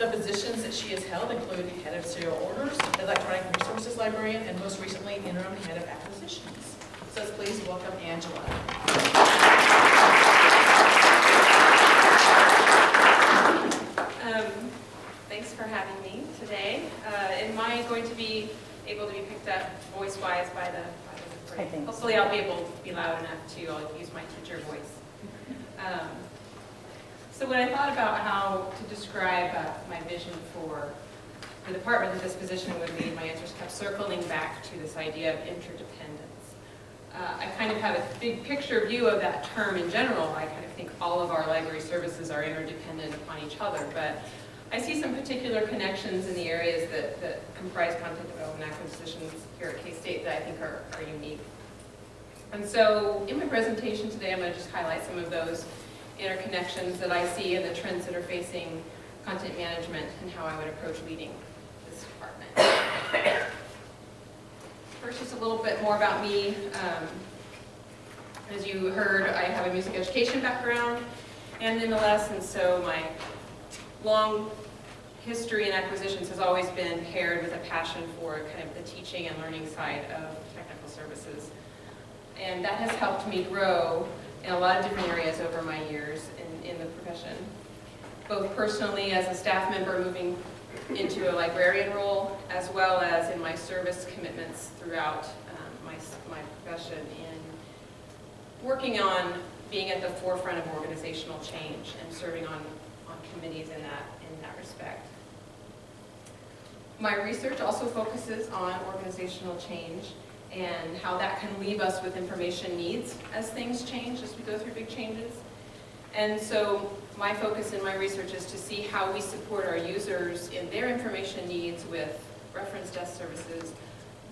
The positions that she has held include head of serial orders, electronic resources librarian, and most recently interim head of acquisitions. So let's please welcome Angela. Thanks for having me today. Am I going to be able to be picked up voice-wise by the recording? Hopefully I'll be able to be loud enough to use my teacher voice. So when I thought about how to describe my vision for the department that this position would lead, my answers kept circling back to this idea of interdependence. I kind of have a big picture view of that term in general. I kind of think all of our library services are interdependent upon each other, but I see some particular connections in the areas that comprise content development acquisitions here at K-State that I think are unique. And so in my presentation today, I'm going to just highlight some of those interconnections that I see and the trends that are facing content management and how I would approach leading this department. First, just a little bit more about me. As you heard, I have a music education background and nonetheless, and so my long history in acquisitions has always been paired with a passion for kind of the teaching and learning side of technical services. And that has helped me grow in a lot of different areas over my years in the profession, both personally as a staff member moving into a librarian role, as well as in my service commitments throughout my profession in working on being at the forefront of organizational change and serving on committees in that respect. My research also focuses on organizational change and how that can leave us with information needs as things change, as we go through big changes. And so my focus in my research is to see how we support our users in their information needs with reference desk services.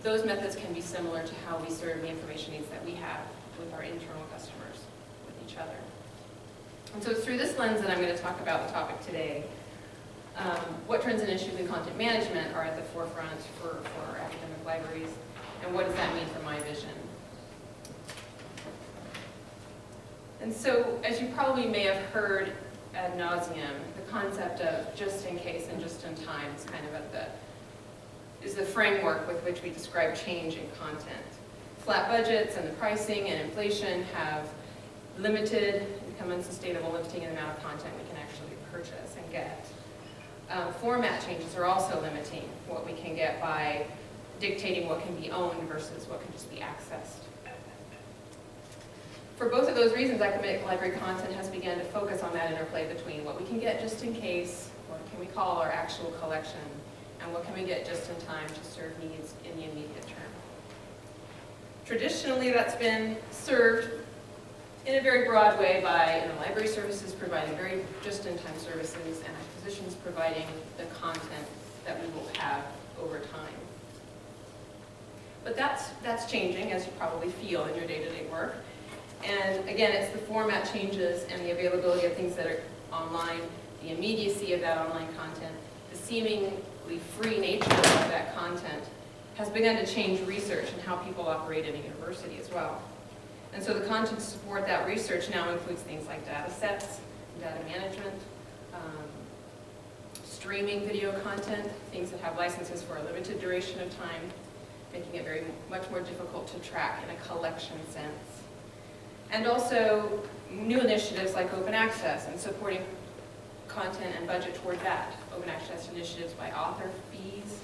Those methods can be similar to how we serve the information needs that we have with our internal customers, with each other. And so it's through this lens that I'm going to talk about the topic today. What trends and issues in content management are at the forefront for academic libraries, and what does that mean for my vision? And so, as you probably may have heard ad nauseum, the concept of just in case and just in time is kind of is the framework with which we describe change in content. Flat budgets and the pricing and inflation have become unsustainable, limiting the amount of content we can actually purchase and get. Format changes are also limiting what we can get by dictating what can be owned versus what can just be accessed. For both of those reasons, academic library content has begun to focus on that interplay between what we can get just in case, what can we call our actual collection, and what can we get just in time to serve needs in the immediate term. Traditionally, that's been served in a very broad way by library services providing very just-in-time services and acquisitions providing the content that we will have over time. But that's changing, as you probably feel in your day-to-day work. And again, it's the format changes and the availability of things that are online, the immediacy of that online content, the seemingly free nature of that content has begun to change research and how people operate in a university as well. And so the content to support that research now includes things like data sets, data management, streaming video content, things that have licenses for a limited duration of time, making it much more difficult to track in a collection sense. And also new initiatives like open access and supporting content and budget toward that. Open access initiatives by author fees,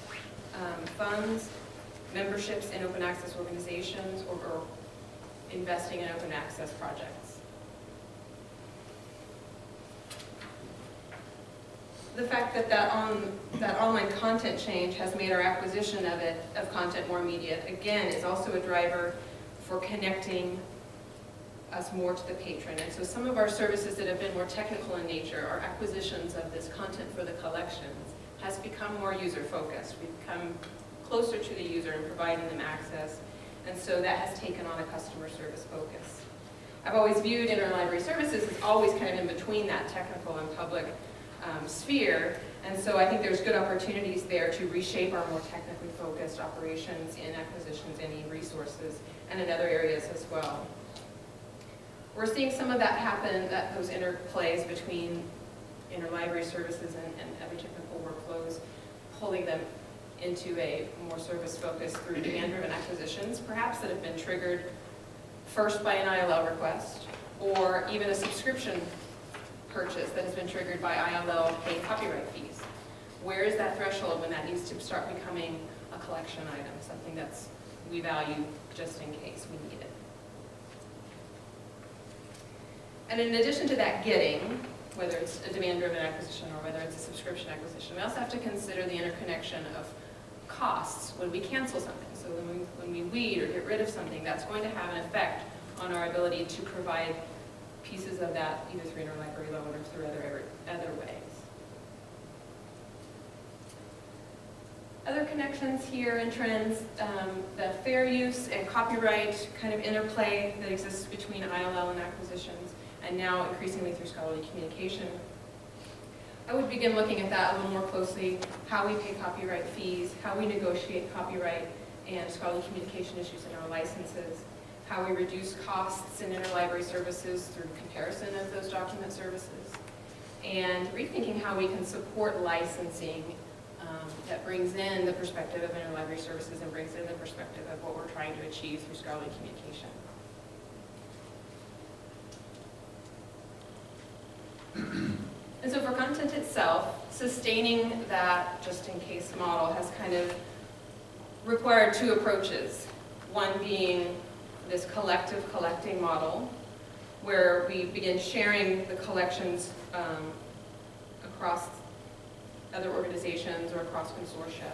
funds, memberships in open access organizations, or investing in open access projects. The fact that online content change has made our acquisition of content more immediate, again, is also a driver for connecting us more to the patron. And so some of our services that have been more technical in nature, our acquisitions of this content for the collections, has become more user-focused. We've become closer to the user in providing them access, and so that has taken on a customer service focus. I've always viewed interlibrary services as always kind of in between that technical and public sphere, and so I think there's good opportunities there to reshape our more technically focused operations in acquisitions and e-resources, and in other areas as well. We're seeing some of that happen, those interplays between interlibrary services and other technical workflows, pulling them into a more service focus through demand-driven acquisitions, perhaps that have been triggered first by an ILL request, or even a subscription purchase that has been triggered by ILL paying copyright fees. Where is that threshold when that needs to start becoming a collection item, something that's we value just in case we need it? And in addition to that getting, whether it's a demand-driven acquisition or whether it's a subscription acquisition, we also have to consider the interconnection of costs when we cancel something. So when we weed or get rid of something, that's going to have an effect on our ability to provide pieces of that either through interlibrary loan or through other ways. Other connections here and trends, the fair use and copyright kind of interplay that exists between ILL and acquisitions, and now increasingly through scholarly communication. I would begin looking at that a little more closely, how we pay copyright fees, how we negotiate copyright and scholarly communication issues in our licenses, how we reduce costs in interlibrary services through comparison of those document services, and rethinking how we can support licensing that brings in the perspective of interlibrary services and brings in the perspective of what we're trying to achieve through scholarly communication. And so for content itself, sustaining that just-in-case model has kind of required two approaches. One being this collective collecting model, where we begin sharing the collections across other organizations or across consortia.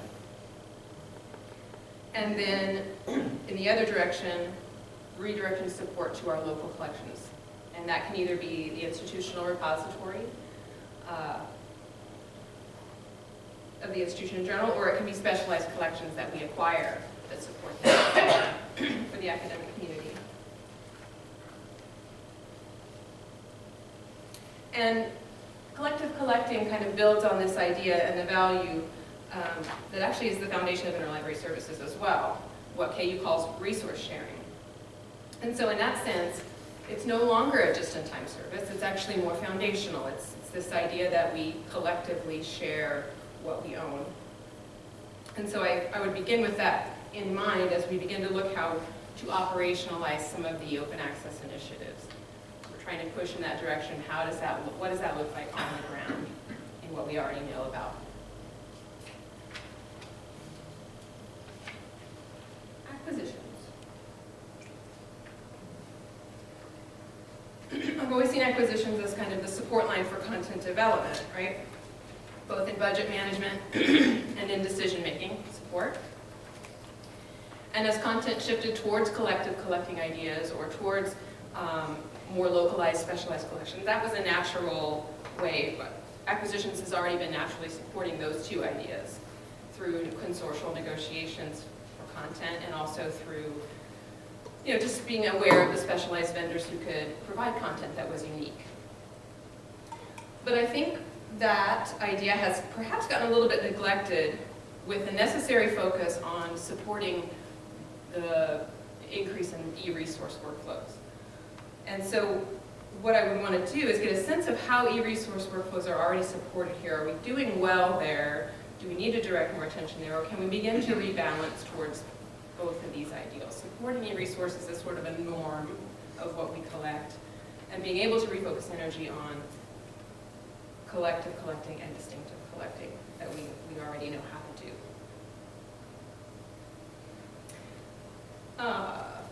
And then, in the other direction, redirecting support to our local collections. And that can either be the institutional repository of the institution in general, or it can be specialized collections that we acquire that support that for the academic community. And collective collecting kind of builds on this idea and the value that actually is the foundation of interlibrary services as well, what KU calls resource sharing. And so in that sense, it's no longer a just-in-time service, it's actually more foundational. It's this idea that we collectively share what we own. And so I would begin with that in mind as we begin to look how to operationalize some of the open access initiatives. We're trying to push in that direction. What does that look like on the ground in what we already know about? Acquisitions. I've always seen acquisitions as kind of the support line for content development, right? Both in budget management and in decision-making support. And as content shifted towards collective collecting ideas or towards more localized, specialized collections, that was a natural way. Acquisitions has already been naturally supporting those two ideas through consortial negotiations for content and also through just being aware of the specialized vendors who could provide content that was unique. But I think that idea has perhaps gotten a little bit neglected with the necessary focus on supporting the increase in e-resource workflows. And so what I would want to do is get a sense of how e-resource workflows are already supported here. Are we doing well there? Do we need to direct more attention there? Or can we begin to rebalance towards both of these ideals? Supporting e-resources is sort of a norm of what we collect, and being able to refocus energy on collective collecting and distinctive collecting that we already know how to do.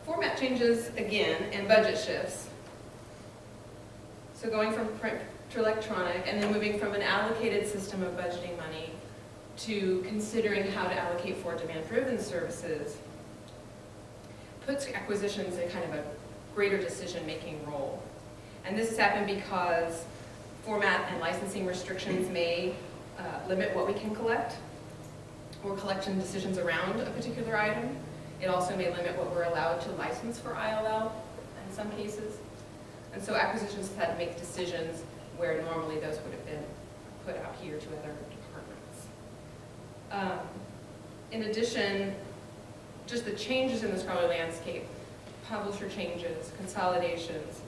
Format changes again and budget shifts. So going from print to electronic and then moving from an allocated system of budgeting money to considering how to allocate for demand-driven services puts acquisitions in kind of a greater decision-making role. And this has happened because format and licensing restrictions may limit what we can collect or collection decisions around a particular item. It also may limit what we're allowed to license for ILL in some cases. And so acquisitions have had to make decisions where normally those would have been put out here to other departments. In addition, just the changes in the scholarly landscape, publisher changes, consolidations,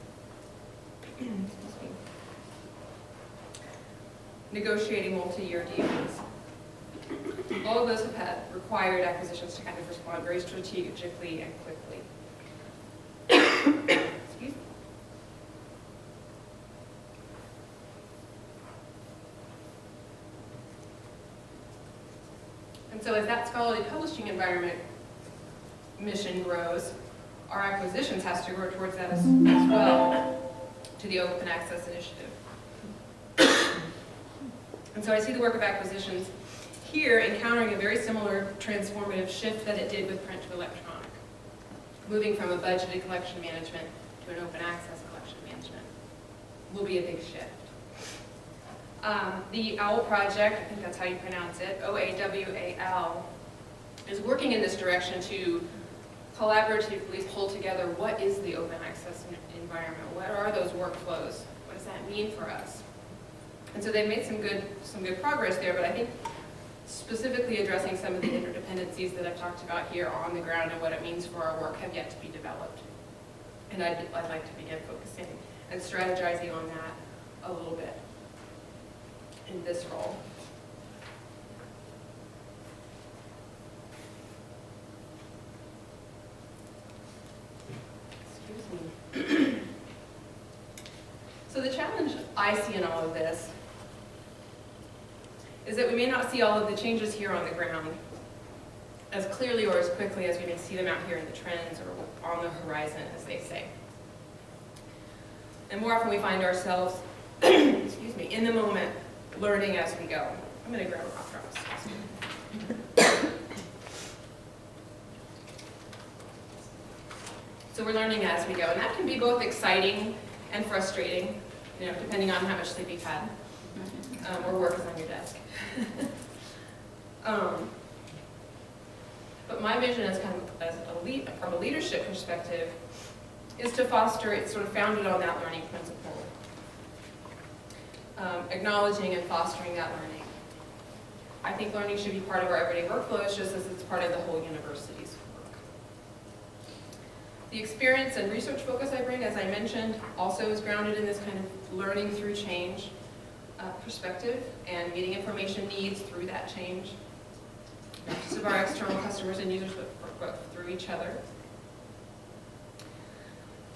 negotiating multi-year deals. All of those have had required acquisitions to kind of respond very strategically and quickly. Excuse me. And so as that scholarly publishing environment mission grows, our acquisitions has to grow towards that as well, to the open access initiative. And so I see the work of acquisitions here encountering a very similar transformative shift that it did with print to electronic, moving from a budgeted collection management to an open access collection management will be a big shift. The OWL project, I think that's how you pronounce it, OAWAL, is working in this direction to collaboratively pull together what is the open access environment, what are those workflows, what does that mean for us? And so they've made some good progress there, but I think specifically addressing some of the interdependencies that I've talked about here on the ground and what it means for our work have yet to be developed. And I'd like to begin focusing and strategizing on that a little bit in this role. Excuse me. So the challenge I see in all of this is that we may not see all of the changes here on the ground as clearly or as quickly as we may see them out here in the trends or on the horizon, as they say. And more often we find ourselves, excuse me, in the moment, learning as we go. I'm going to grab a cough drops. So we're learning as we go, and that can be both exciting and frustrating, depending on how much sleep you've had, or work is on your desk. But my vision from a leadership perspective is to foster, it's sort of founded on that learning principle, acknowledging and fostering that learning. I think learning should be part of our everyday workflows just as it's part of the whole university's work. The experience and research focus I bring, as I mentioned, also is grounded in this kind of learning through change perspective and meeting information needs through that change, not just of our external customers and users, but through each other.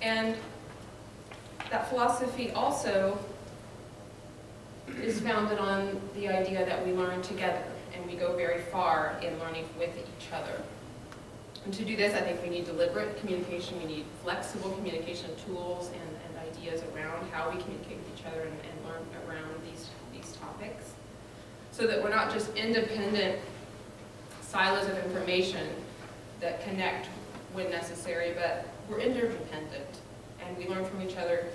And that philosophy also is founded on the idea that we learn together and we go very far in learning with each other. And to do this, I think we need deliberate communication, we need flexible communication tools and ideas around how we communicate with each other and learn around these topics, so that we're not just independent silos of information that connect when necessary, but we're interdependent and we learn from each other.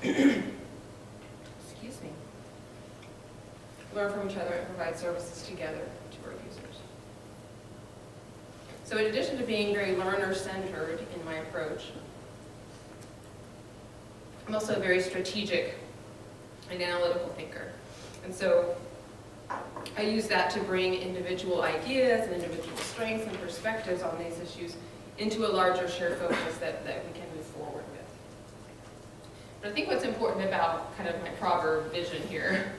Excuse me. Learn from each other and provide services together to our users. So in addition to being very learner-centered in my approach, I'm also a very strategic and analytical thinker. And so I use that to bring individual ideas and individual strengths and perspectives on these issues into a larger shared focus that we can move forward with. But I think what's important about kind of my proverb vision here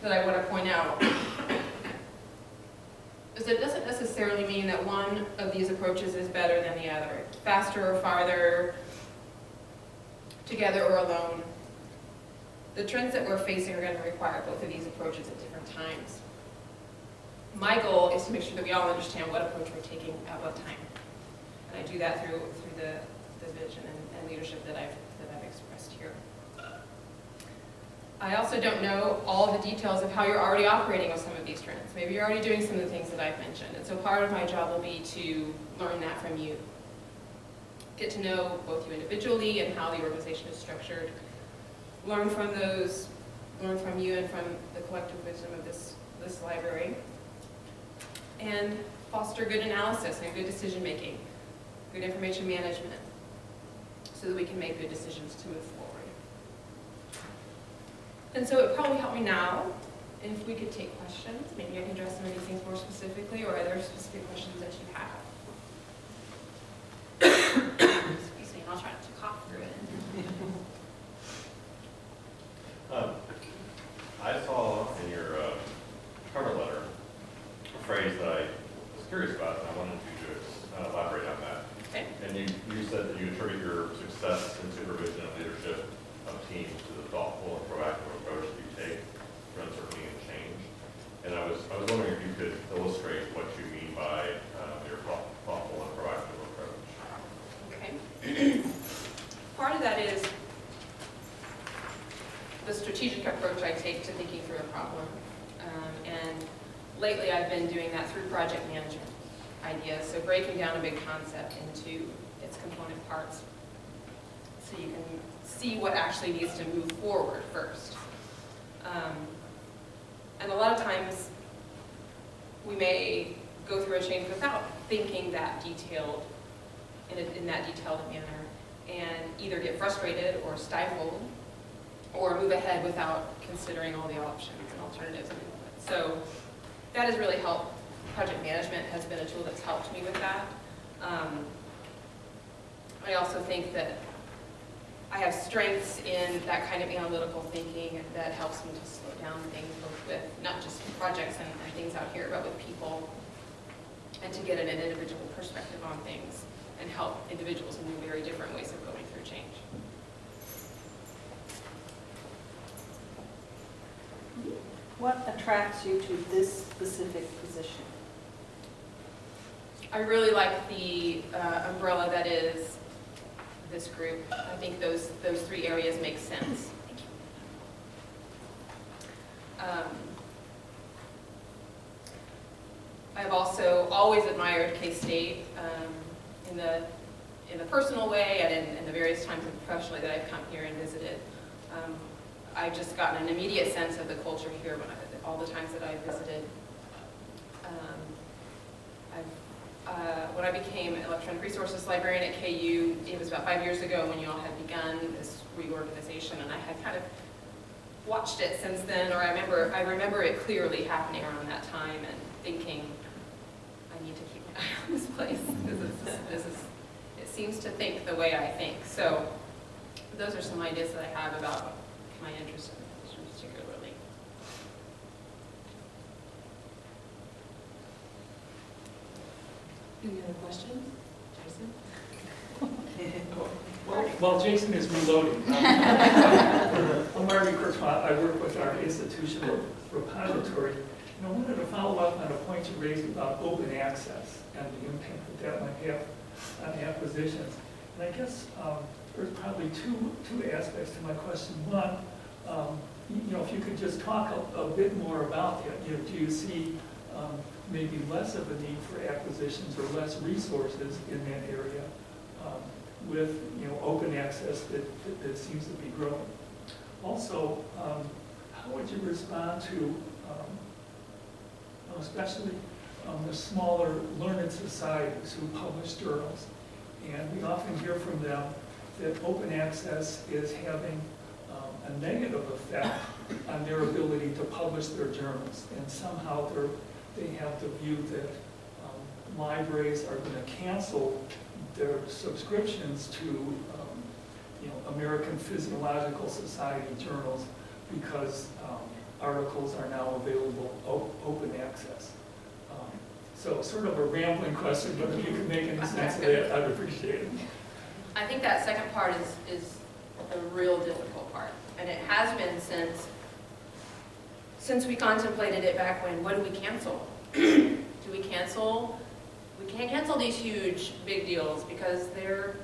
that I want to point out is that it doesn't necessarily mean that one of these approaches is better than the other, faster or farther, together or alone. The trends that we're facing are going to require both of these approaches at different times. My goal is to make sure that we all understand what approach we're taking at what time. And I do that through the vision and leadership that I've expressed here. I also don't know all the details of how you're already operating with some of these trends. Maybe you're already doing some of the things that I've mentioned. And so part of my job will be to learn that from you. Get to know both you individually and how the organization is structured. Learn from those, learn from you and from the collective wisdom of this library. And foster good analysis and good decision making, good information management, so that we can make good decisions to move forward. And so it would probably help me now if we could take questions. Maybe I can address some of these things more specifically, or are there specific questions that you have? Excuse me, I'll try not to cough through it. I saw phrase that I was curious about, and I wanted you to elaborate on that. Okay. And you said that you attribute your success in supervision and leadership of teams to the thoughtful and proactive approach that you take to uncertainty and change. And I was wondering if you could illustrate what you mean by your thoughtful and proactive approach. Okay. Part of that is the strategic approach I take to thinking through a problem. And lately I've been doing that through project management ideas, so breaking down a big concept into its component parts so you can see what actually needs to move forward first. And a lot of times we may go through a change without thinking that detailed, in that detailed manner, and either get frustrated or stifled or move ahead without considering all the options and alternatives. So that has really helped. Project management has been a tool that's helped me with that. I also think that I have strengths in that kind of analytical thinking that helps me to slow down things, both with not just projects and things out here, but with people, and to get an individual perspective on things and help individuals in very different ways of going through change. What attracts you to this specific position? I really like the umbrella that is this group. I think those three areas make sense. I've also always admired K-State in the personal way and in the various times professionally that I've come here and visited. I've just gotten an immediate sense of the culture here all the times that I've visited. When I became electronic resources librarian at KU, it was about 5 years ago when you all had begun this reorganization, and I had kind of watched it since then, or I remember it clearly happening around that time and thinking, I need to keep my eye on this place, because it seems to think the way I think. So those are some ideas that I have about my interest in the position particularly. Any other questions? Jason? Well, Jason is reloading. I'm Marty Kurtzman. I work with our institutional repository. And I wanted to follow up on a point you raised about open access and the impact that might have on acquisitions. And I guess there's probably two aspects to my question. One, if you could just talk a bit more about that. Do you see maybe less of a need for acquisitions or less resources in that area with open access that seems to be growing? Also, how would you respond to especially the smaller learned societies who publish journals? And we often hear from them that open access is having a negative effect on their ability to publish their journals, and somehow they have the view that libraries are going to cancel their subscriptions to American Physiological Society journals because articles are now available open access. So sort of a rambling question, but if you could make any sense of it, I'd appreciate it. I think that second part is a real difficult part, and it has been since we contemplated it back when. What do we cancel? Do we cancel? We can't cancel these huge big deals because they're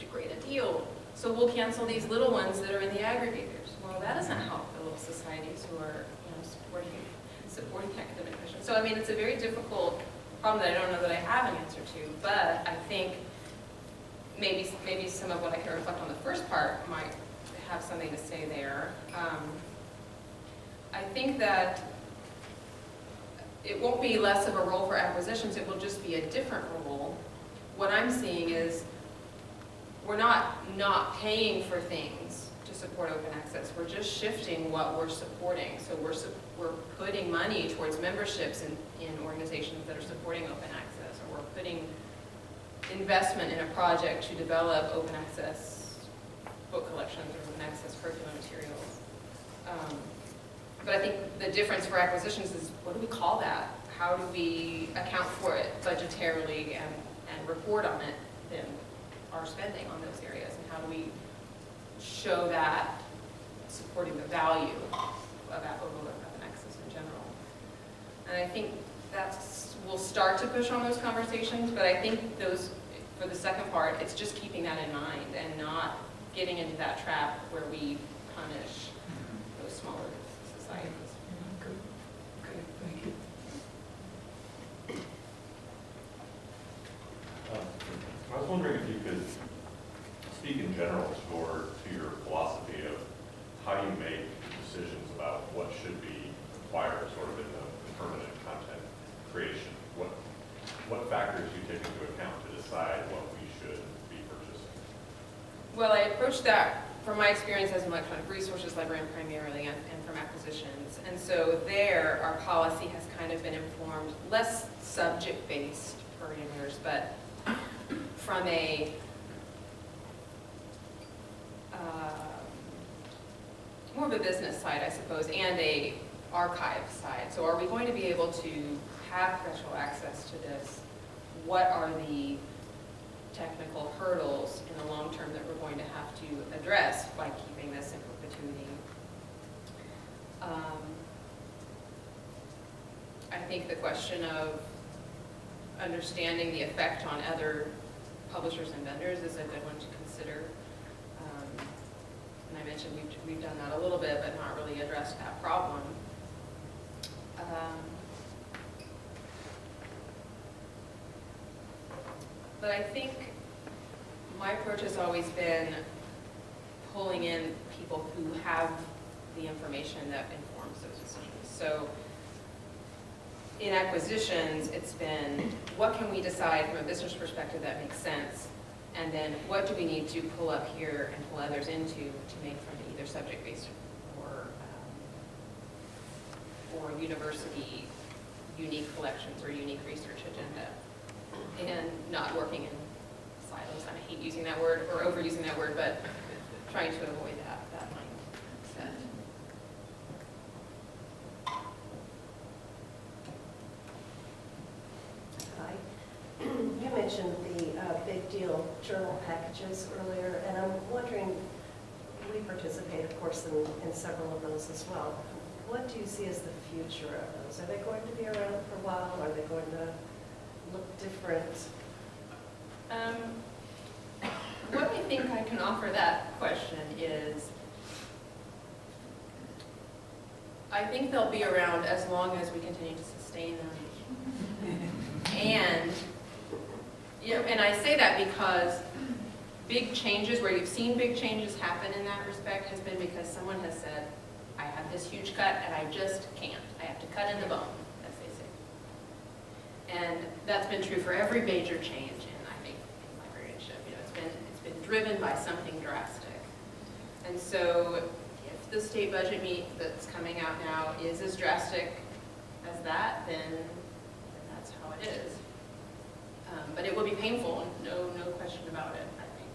a great deal. So we'll cancel these little ones that are in the aggregators. Well, that doesn't help the little societies who are supporting academic missions. So I mean, it's a very difficult problem that I don't know that I have an answer to, but I think maybe some of what I can reflect on the first part might have something to say there. I think that it won't be less of a role for acquisitions, it will just be a different role. What I'm seeing is we're not paying for things to support open access. We're just shifting what we're supporting. So we're putting money towards memberships in organizations that are supporting open access, or we're putting investment in a project to develop open access book collections or open access curriculum materials. But I think the difference for acquisitions is, what do we call that? How do we account for it budgetarily and report on it, then our spending on those areas? And how do we show that supporting the value of Access in general? And I think we'll start to push on those conversations, but I think those, for the second part, it's just keeping that in mind and not getting into that trap where we punish those smaller societies. Good. Okay, thank you. I was wondering if you could speak in general to your philosophy of how you make decisions about what should be acquired sort of in the permanent content creation. What factors you take into account to decide what we should be purchasing? Well, I approached that from my experience as an electronic resources librarian primarily and from acquisitions. And so there, our policy has kind of been informed, less subject-based parameters, but from a more of a business side, I suppose, and a archive side. So are we going to be able to have special access to this? What are the technical hurdles in the long term that we're going to have to address by keeping this in perpetuity? I think the question of understanding the effect on other publishers and vendors is a good one to consider. And I mentioned we've done that a little bit, but not really addressed that problem. But I think my approach has always been pulling in people who have the information that informs those decisions. So in acquisitions, it's been, what can we decide from a business perspective that makes sense? And then what do we need to pull up here and pull others into to make from either subject-based or university unique collections or unique research agenda? And not working in silos. I hate using that word or overusing that word, but trying to avoid that mindset. Hi. You mentioned the big deal journal packages earlier, and I'm wondering, we participate, of course, in several of those as well. What do you see as the future of those? Are they going to be around for a while? Are they going to look different? What I think I can offer that question is, I think they'll be around as long as we continue to sustain them. And, and I say that because big changes, where you've seen big changes happen in that respect, has been because someone has said, I have this huge cut and I just can't. I have to cut in the bone, as they say. And that's been true for every major change in, I think, in librarianship. It's been driven by something drastic. And so if the state budget that's coming out now is as drastic as that, then that's how it is. But it will be painful, no question about it, I think.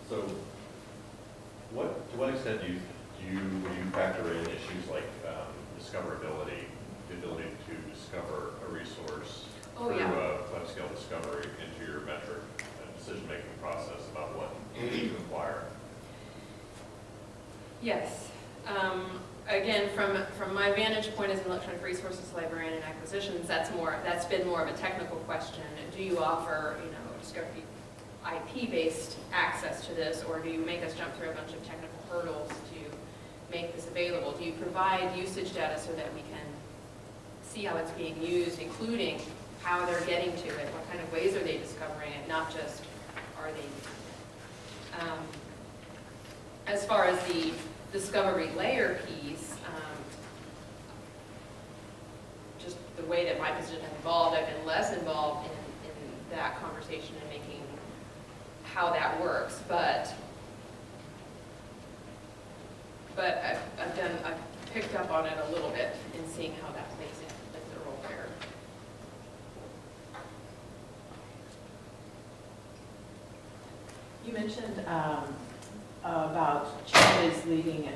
So, to what extent do you factor in issues like discoverability, the ability to discover a resource through a web-scale discovery into your metric and decision-making process about what you need to acquire? Yes. Again, from my vantage point as an electronic resources librarian and acquisitions, that's been more of a technical question. Do you offer, discovery IP-based access to this, or do you make us jump through a bunch of technical hurdles to make this available? Do you provide usage data so that we can see how it's being used, including how they're getting to it, what kind of ways are they discovering it, not just are they using it? As far as the discovery layer piece, just the way that my position has evolved, I've been less involved in that conversation and making how that works, but I've picked up on it a little bit in seeing how that plays in the role there. You mentioned about changes leading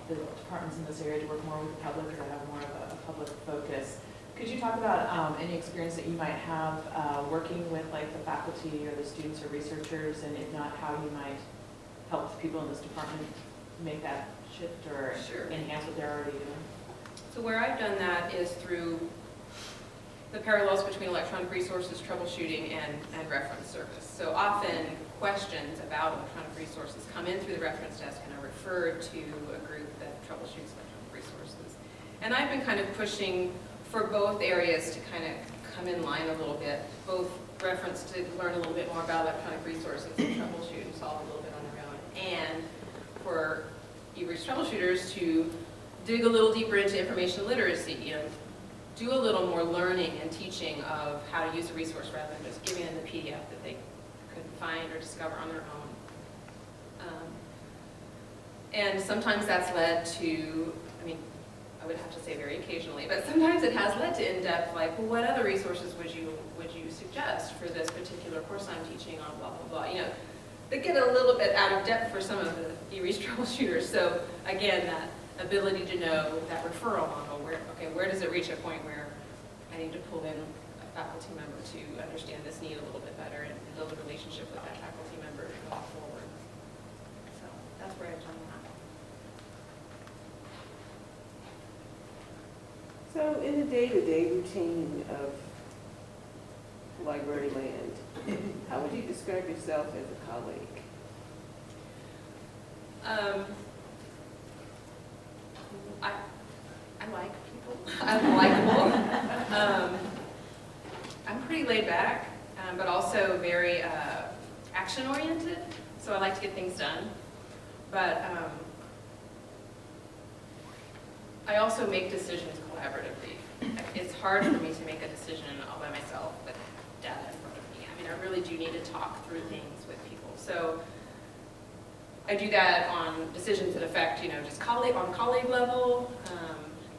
the departments in this area to work more with the public or to have more of a public focus. Could you talk about any experience that you might have working with like the faculty or the students or researchers, and if not, how you might help the people in this department make that shift or Sure. enhance what they're already doing? So where I've done that is through the parallels between electronic resources troubleshooting and reference service. So often questions about electronic resources come in through the reference desk and are referred to a group that troubleshoots electronic resources. And I've been kind of pushing for both areas to kind of come in line a little bit, both reference to learn a little bit more about electronic resources and troubleshoot and solve a little bit on their own, and for e-reach troubleshooters to dig a little deeper into information literacy, do a little more learning and teaching of how to use a resource rather than just giving them the PDF that they couldn't find or discover on their own. And sometimes that's led to, I would have to say very occasionally, but sometimes it has led to in-depth, like, well, what other resources would you suggest for this particular course I'm teaching on, blah, blah, blah. They get a little bit out of depth for some of the e-reach troubleshooters. So again, that ability to know that referral model, where does it reach a point where I need to pull in a faculty member to understand this need a little bit better and build a relationship with that faculty member going forward. So that's where I've done that. So in the day-to-day routine of library land, how would you describe yourself as a colleague? I like people. I'm likable. I'm pretty laid back, but also very action-oriented, so I like to get things done. But I also make decisions collaboratively. It's hard for me to make a decision all by myself with data in front of me. I really do need to talk through things with people. So I do that on decisions that affect, just on colleague level,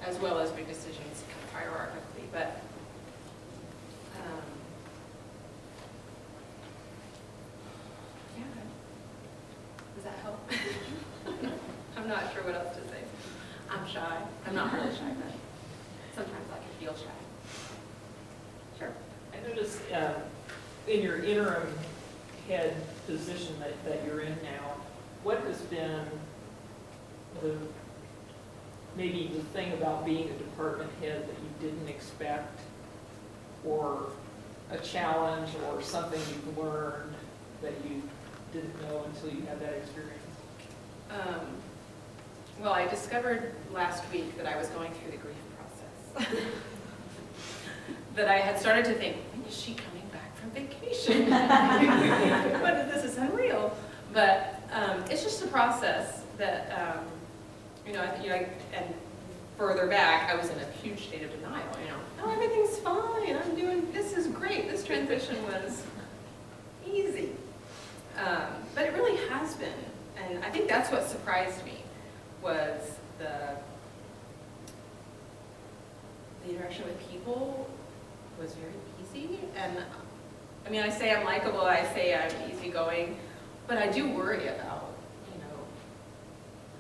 as well as big decisions kind of hierarchically. But yeah, does that help? I'm not sure what else to say. I'm shy. I'm not really shy, but sometimes I can feel shy. Sure. I noticed in your interim head position that you're in now, what has been maybe the thing about being a department head that you didn't expect, or a challenge or something you've learned that you didn't know until you had that experience? Well, I discovered last week that I was going through the grief process. That I had started to think, when is she coming back from vacation? This is unreal. But it's just a process that, and further back, I was in a huge state of denial, oh, everything's fine, this is great, this transition was easy. But it really has been, and I think that's what surprised me, was the interaction with people was very easy. And I say I'm likable, I say I'm easygoing, but I do worry about,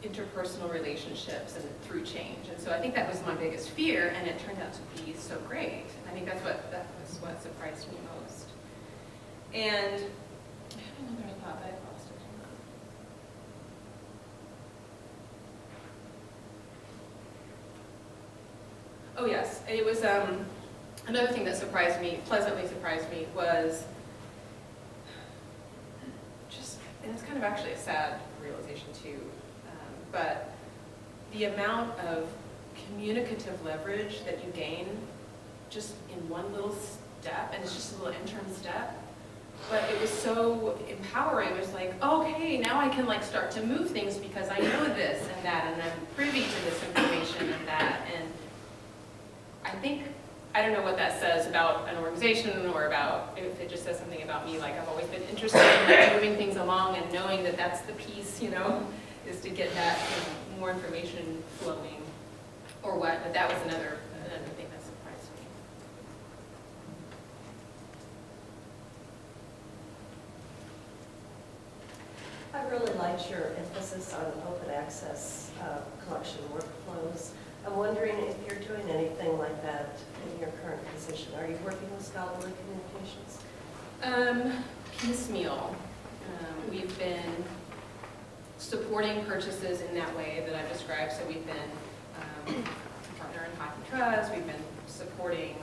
interpersonal relationships and through change. And so I think that was my biggest fear, and it turned out to be so great. I think that was what surprised me most. And I had another thought, but I lost it. Oh yes, it was another thing that surprised me, pleasantly surprised me, was just, and it's kind of actually a sad realization too, but the amount of communicative leverage that you gain just in one little step, and it's just a little interim step, but it was so empowering. It was like, okay, now I can start to move things because I know this and that, and I'm privy to this information and that, and I don't know what that says about an organization or about, if it just says something about me, I've always been interested in moving things along and knowing that that's the piece, is to get that more information flowing or what, but that was another thing that surprised me. I really liked your emphasis on open access collection workflows. I'm wondering if you're doing anything like that in your current position. Are you working with scholarly communications? Piecemeal. We've been supporting purchases in that way that I've described. So we've been a partner in Hockey Trust. We've been supporting